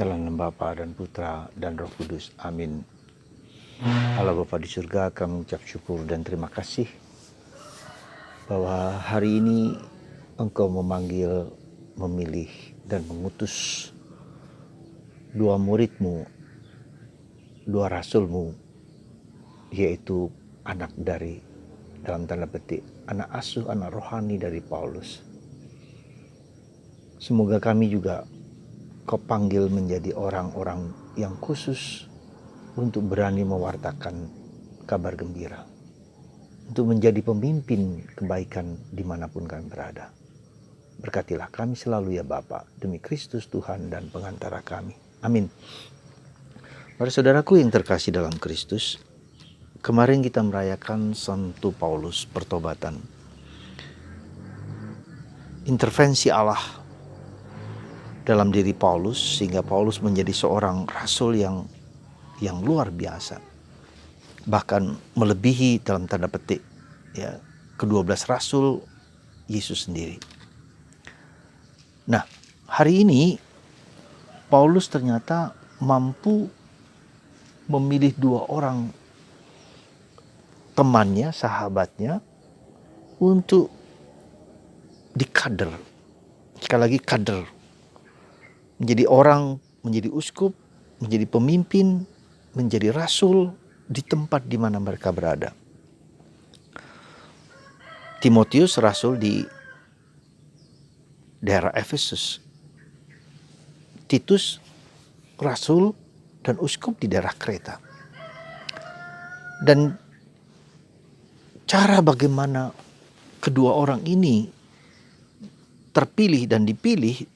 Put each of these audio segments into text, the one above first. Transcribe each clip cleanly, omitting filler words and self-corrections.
Dalam nama Bapa dan Putra dan Roh Kudus. Amin. Allah Bapa di surga, kami mengucap syukur dan terima kasih bahwa hari ini Engkau memanggil, memilih dan mengutus dua murid-Mu, dua rasul-Mu, yaitu anak dari, dalam tanda petik, anak asuh, anak rohani dari Paulus. Semoga kami juga Kau panggil menjadi orang-orang yang khusus untuk berani mewartakan kabar gembira, untuk menjadi pemimpin kebaikan dimanapun kami berada. Berkatilah kami selalu ya Bapa, demi Kristus Tuhan dan pengantara kami. Amin. Para saudaraku yang terkasih dalam Kristus, kemarin kita merayakan Santo Paulus pertobatan. Intervensi Allah dalam diri Paulus sehingga Paulus menjadi seorang rasul yang luar biasa, bahkan melebihi dalam tanda petik ya ke-12 rasul Yesus sendiri. Nah, hari ini Paulus ternyata mampu memilih dua orang temannya, sahabatnya untuk dikader. Sekali lagi kader. Menjadi orang, menjadi uskup, menjadi pemimpin, menjadi rasul di tempat di mana mereka berada. Timotius rasul di daerah Efesus. Titus rasul dan uskup di daerah Kreta. Dan cara bagaimana kedua orang ini terpilih dan dipilih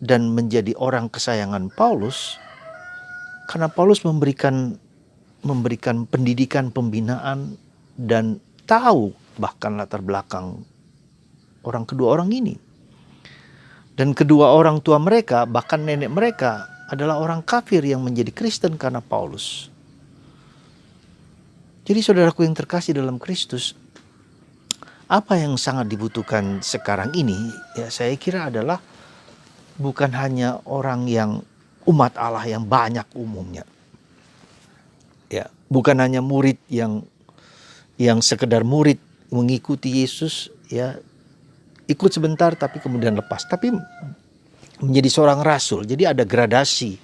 dan menjadi orang kesayangan Paulus, karena Paulus memberikan pendidikan, pembinaan, dan tahu bahkan latar belakang kedua orang ini. Dan kedua orang tua mereka, bahkan nenek mereka adalah orang kafir yang menjadi Kristen karena Paulus. Jadi saudaraku yang terkasih dalam Kristus, apa yang sangat dibutuhkan sekarang ini, ya saya kira adalah bukan hanya orang yang umat Allah yang banyak umumnya. Ya, bukan hanya murid yang sekedar murid mengikuti Yesus, ya ikut sebentar tapi kemudian lepas, tapi menjadi seorang rasul. Jadi ada gradasi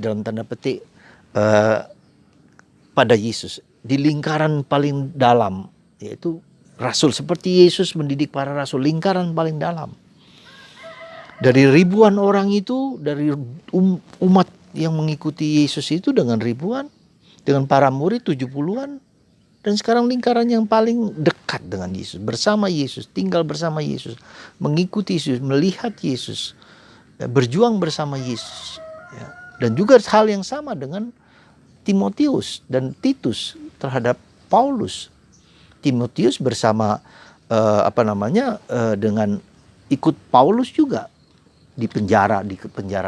dalam tanda petik pada Yesus di lingkaran paling dalam, yaitu rasul. Seperti Yesus mendidik para rasul, lingkaran paling dalam. Dari ribuan orang itu, dari umat yang mengikuti Yesus itu dengan ribuan, dengan para murid 70-an, dan sekarang lingkaran yang paling dekat dengan Yesus, bersama Yesus, tinggal bersama Yesus, mengikuti Yesus, melihat Yesus, berjuang bersama Yesus. Ya. Dan juga hal yang sama dengan Timotius dan Titus terhadap Paulus. Timotius bersama dengan ikut Paulus juga di penjara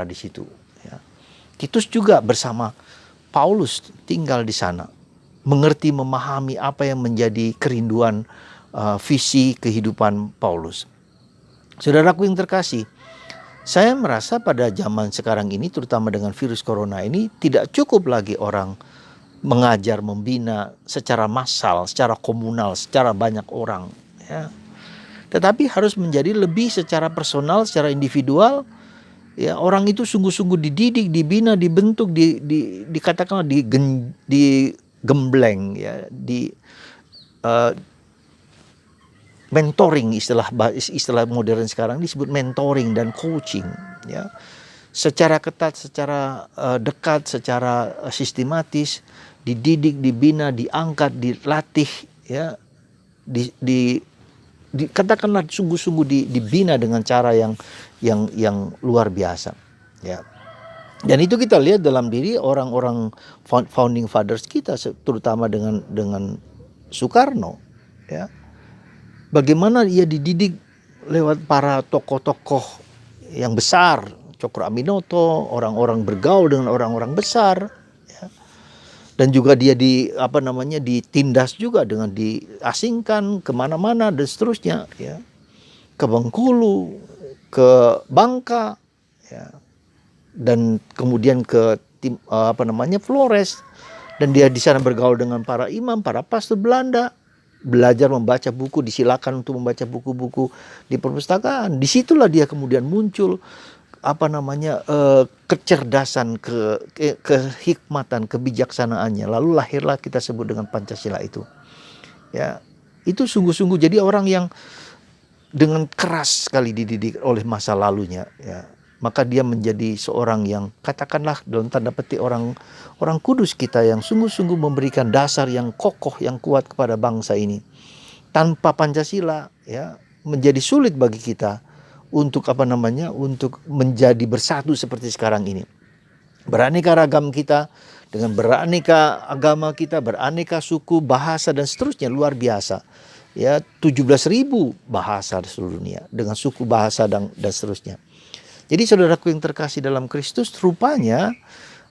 di situ. Ya. Titus juga bersama Paulus tinggal di sana, mengerti, memahami apa yang menjadi kerinduan visi kehidupan Paulus. Saudaraku yang terkasih, saya merasa pada zaman sekarang ini, terutama dengan virus corona ini, tidak cukup lagi orang mengajar, membina secara massal, secara komunal, secara banyak orang. Ya. Tetapi harus menjadi lebih secara personal, secara individual. Ya, orang itu sungguh-sungguh dididik, dibina, dibentuk, dikatakanlah digembleng, ya, mentoring, istilah modern sekarang disebut mentoring dan coaching, ya. Secara ketat, secara dekat, secara sistematis, dididik, dibina, diangkat, dilatih, ya, katakanlah sungguh-sungguh dibina dengan cara yang luar biasa, ya. Dan itu kita lihat dalam diri orang-orang founding fathers kita, terutama dengan Soekarno, ya. Bagaimana ia dididik lewat para tokoh-tokoh yang besar, Cokro Aminoto, orang-orang bergaul dengan orang-orang besar, ya. Dan juga dia ditindas juga dengan diasingkan kemana-mana dan seterusnya, ya. Ke Bengkulu, ke Bangka, ya. dan kemudian ke Flores, dan dia di sana bergaul dengan para imam, para pastor Belanda, belajar membaca buku, disilakan untuk membaca buku-buku di perpustakaan. Disitulah dia kemudian muncul kecerdasan, kehikmatan, kebijaksanaannya. Lalu lahirlah kita sebut dengan Pancasila itu. Ya, itu sungguh-sungguh jadi orang yang dengan keras sekali dididik oleh masa lalunya, ya. Maka dia menjadi seorang yang katakanlah dalam tanda petik orang kudus kita yang sungguh-sungguh memberikan dasar yang kokoh, yang kuat kepada bangsa ini. Tanpa Pancasila, ya, menjadi sulit bagi kita untuk untuk menjadi bersatu seperti sekarang ini. Beraneka ragam kita, dengan beraneka agama kita, beraneka suku, bahasa dan seterusnya, luar biasa. Ya, 17.000 bahasa di seluruh dunia dengan suku, bahasa dan seterusnya. Jadi saudaraku yang terkasih dalam Kristus, rupanya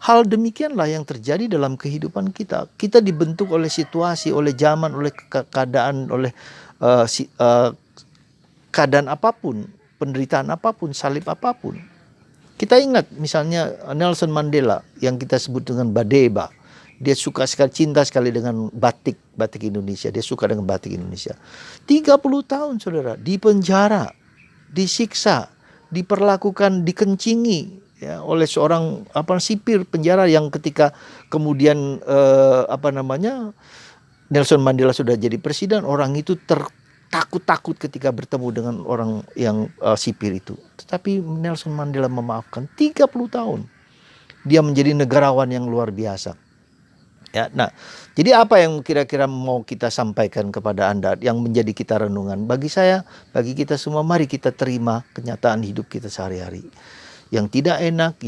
hal demikianlah yang terjadi dalam kehidupan kita. Kita dibentuk oleh situasi, oleh zaman, oleh keadaan, oleh keadaan apapun, penderitaan apapun, salib apapun. Kita ingat misalnya Nelson Mandela yang kita sebut dengan Badeba. Dia suka sekali, cinta sekali dengan batik Indonesia. Dia suka dengan batik Indonesia. 30 tahun saudara, di penjara, disiksa, diperlakukan, dikencingi, ya, oleh seorang sipir penjara yang ketika kemudian Nelson Mandela sudah jadi presiden, orang itu takut ketika bertemu dengan orang yang sipir itu. Tetapi Nelson Mandela memaafkan. 30 tahun dia menjadi negarawan yang luar biasa. Ya, nah, jadi apa yang kira-kira mau kita sampaikan kepada Anda yang menjadi kita renungan? Bagi saya, bagi kita semua, mari kita terima kenyataan hidup kita sehari-hari. Yang tidak enak,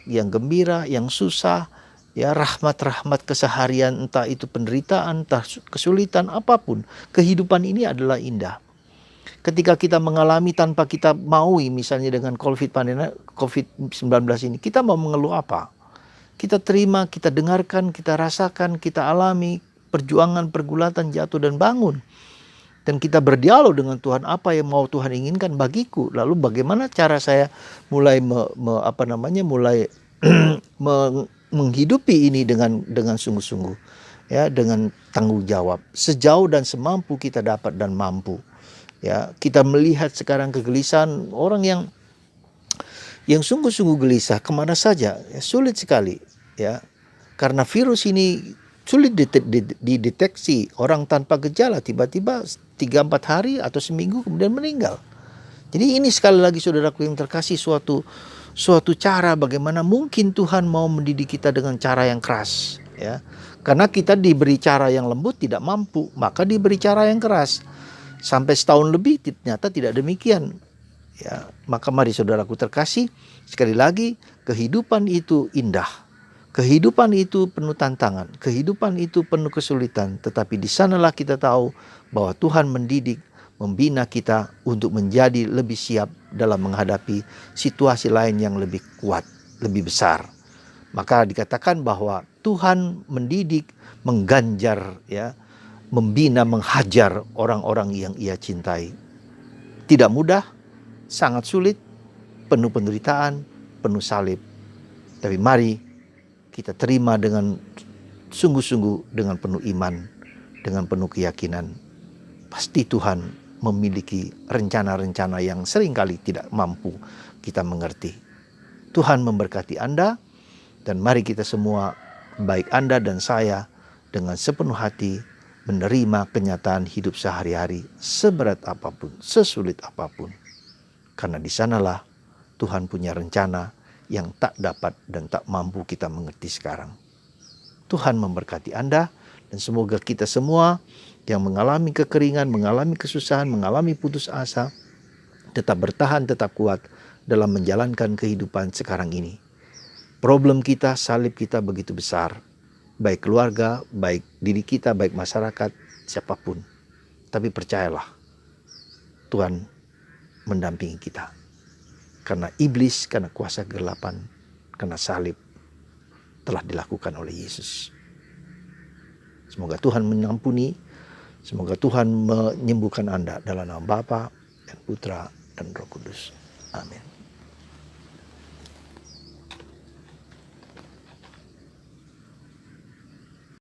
yang gembira, yang susah, ya, rahmat-rahmat keseharian, entah itu penderitaan, entah kesulitan, apapun. Kehidupan ini adalah indah. Ketika kita mengalami tanpa kita maui, misalnya dengan COVID-19 ini, kita mau mengeluh apa? Kita terima, kita dengarkan, kita rasakan, kita alami perjuangan, pergulatan, jatuh dan bangun. Dan kita berdialog dengan Tuhan, apa yang mau Tuhan inginkan bagiku. Lalu bagaimana cara saya mulai menghidupi ini dengan sungguh-sungguh, ya, dengan tanggung jawab. Sejauh dan semampu kita dapat dan mampu. Ya, kita melihat sekarang kegelisahan orang yang sungguh-sungguh gelisah kemana saja, ya, sulit sekali, ya, karena virus ini sulit dideteksi. Orang tanpa gejala tiba-tiba 3-4 hari atau seminggu kemudian meninggal. Jadi ini sekali lagi saudaraku yang terkasih, suatu cara bagaimana mungkin Tuhan mau mendidik kita dengan cara yang keras, ya, karena kita diberi cara yang lembut tidak mampu, maka diberi cara yang keras. Sampai setahun lebih ternyata tidak demikian. Ya, maka mari saudaraku terkasih, sekali lagi, kehidupan itu indah. Kehidupan itu penuh tantangan, kehidupan itu penuh kesulitan, tetapi di sanalah kita tahu bahwa Tuhan mendidik, membina kita untuk menjadi lebih siap dalam menghadapi situasi lain yang lebih kuat, lebih besar. Maka dikatakan bahwa Tuhan mendidik, mengganjar, ya, membina, menghajar orang-orang yang Ia cintai. Tidak mudah, sangat sulit, penuh penderitaan, penuh salib. Tapi mari kita terima dengan sungguh-sungguh, dengan penuh iman, dengan penuh keyakinan. Pasti Tuhan memiliki rencana-rencana yang seringkali tidak mampu kita mengerti. Tuhan memberkati Anda, dan mari kita semua, baik Anda dan saya, dengan sepenuh hati menerima kenyataan hidup sehari-hari, seberat apapun, sesulit apapun. Karena di sanalah Tuhan punya rencana yang tak dapat dan tak mampu kita mengerti sekarang. Tuhan memberkati Anda, dan semoga kita semua yang mengalami kekeringan, mengalami kesusahan, mengalami putus asa, tetap bertahan, tetap kuat dalam menjalankan kehidupan sekarang ini. Problem kita, salib kita begitu besar. Baik keluarga, baik diri kita, baik masyarakat, siapapun. Tapi percayalah, Tuhan mendampingi kita. Karena iblis, karena kuasa kegelapan, karena salib telah dilakukan oleh Yesus. Semoga Tuhan mengampuni, semoga Tuhan menyembuhkan Anda dalam nama Bapa dan Putra dan Roh Kudus. Amin.